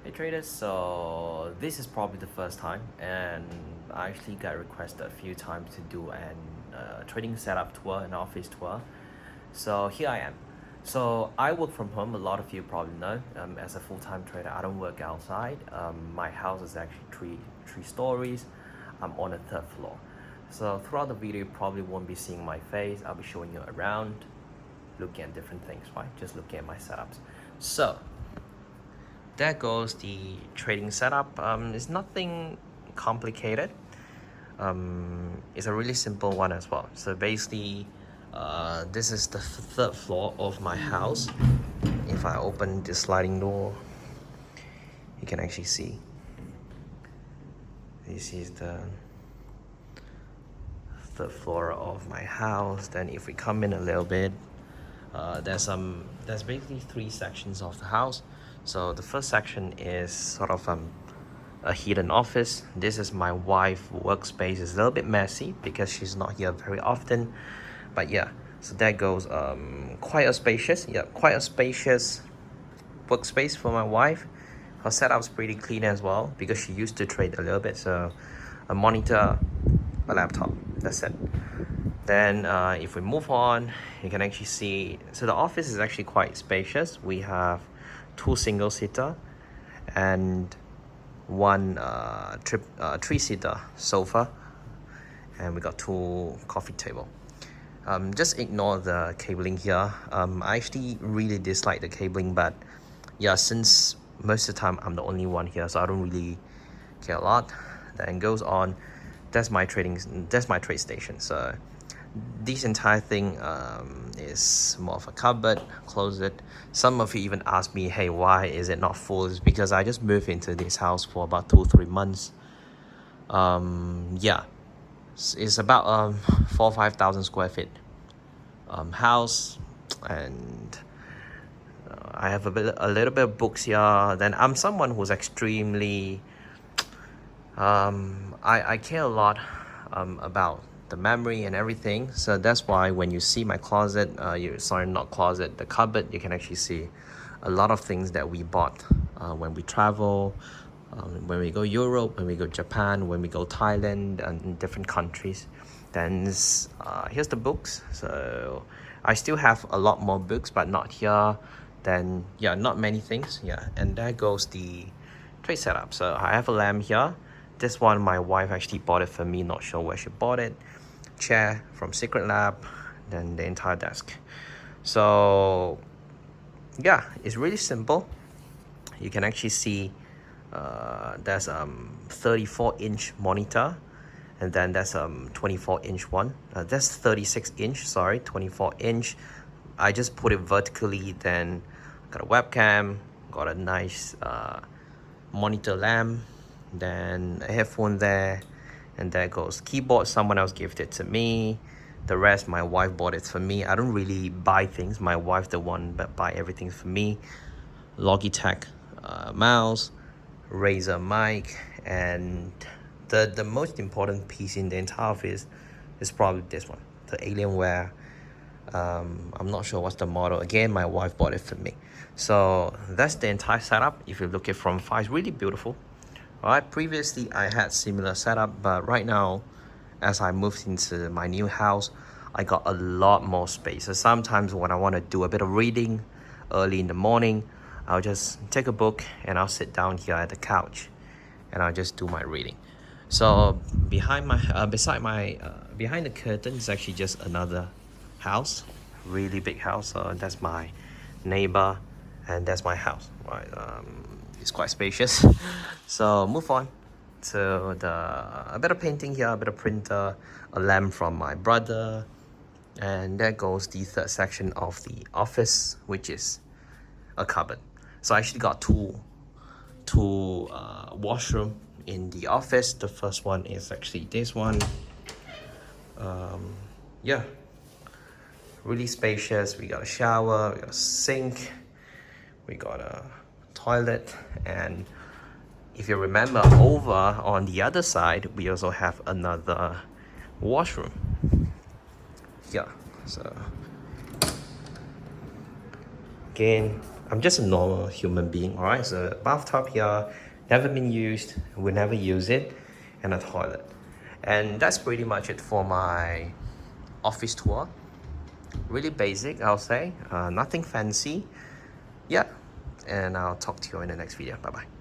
Hey traders, so this is probably the first time, and I actually got requested a few times to do an trading setup tour, an office tour. So here I am. So I work from home. A lot of you probably know. As a full-time trader, I don't work outside. My house is actually three stories. I'm on the third floor. So throughout the video, you probably won't be seeing my face. I'll be showing you around, looking at different things, right? Just looking at my setups. So there goes the trading setup. It's nothing complicated. It's a really simple one as well. So basically, this is the third floor of my house. If I open the sliding door, you can actually see. This is the third floor of my house. Then if we come in a little bit, there's basically three sections of the house. So the first section is sort of a hidden office. This is my wife's workspace. It's a little bit messy because she's not here very often, but yeah, so that goes quite a spacious workspace for my wife. Her setup's pretty clean as well because she used to trade a little bit. So a monitor, a laptop, that's it. Then if we move on, you can actually see, so the office is actually quite spacious. We have two single-seater and one three-seater sofa, and we got two coffee table. Just ignore the cabling here. I actually really dislike the cabling, but yeah, since most of the time I'm the only one here, so I don't really care a lot. Then goes on, that's my trade station. So this entire thing is more of a cupboard, closet. Some of you even ask me, hey, why is it not full? It's because I just moved into this house for about 2-3 months. Yeah, it's about 4,000 or 5,000 square feet house, and I have a little bit of books here. Then I'm someone who's extremely I care a lot about the memory and everything. So that's why when you see my closet, the cupboard, you can actually see a lot of things that we bought when we travel, when we go Europe, when we go Japan, when we go Thailand, and in different countries. Then here's the books. So I still have a lot more books, but not here. Then yeah, not many things. Yeah, and there goes the trade setup. So I have a lamp here. This one, my wife actually bought it for me, not sure where she bought it. Chair from Secret Lab, then the entire desk. So yeah, it's really simple. You can actually see there's 34-inch monitor, and then there's 24-inch one. That's 36-inch, sorry, 24-inch. I just put it vertically, then got a webcam, got a nice monitor lamp, then a headphone there, and there goes keyboard. Someone else gifted to me. The rest, my wife bought it for me. I don't really buy things. My wife's the one that buy everything for me. Logitech mouse, Razer mic, and the most important piece in the entire office is probably this one, the Alienware. I'm not sure what's the model. Again, my wife bought it for me. So that's the entire setup. If you look at from far, it's really beautiful. Alright, previously I had similar setup, but right now, as I moved into my new house, I got a lot more space. So sometimes when I want to do a bit of reading early in the morning, I'll just take a book and I'll sit down here at the couch and I'll just do my reading. So behind the curtain is actually just another house, really big house. So that's my neighbor and that's my house, right? It's quite spacious. So move on to a bit of painting here, a bit of printer, a lamp from my brother, and there goes the third section of the office, which is a cupboard. So I actually got two washroom in the office. The first one is actually this one. Yeah, really spacious. We got a shower, we got a sink, we got a toilet, and if you remember, over on the other side we also have another washroom. Yeah, so again, I'm just a normal human being, all right? So bathtub here, never been used, will never use it, and a toilet. And that's pretty much it for my office tour. Really basic, I'll say. Nothing fancy. Yeah, and I'll talk to you in the next video. Bye-bye.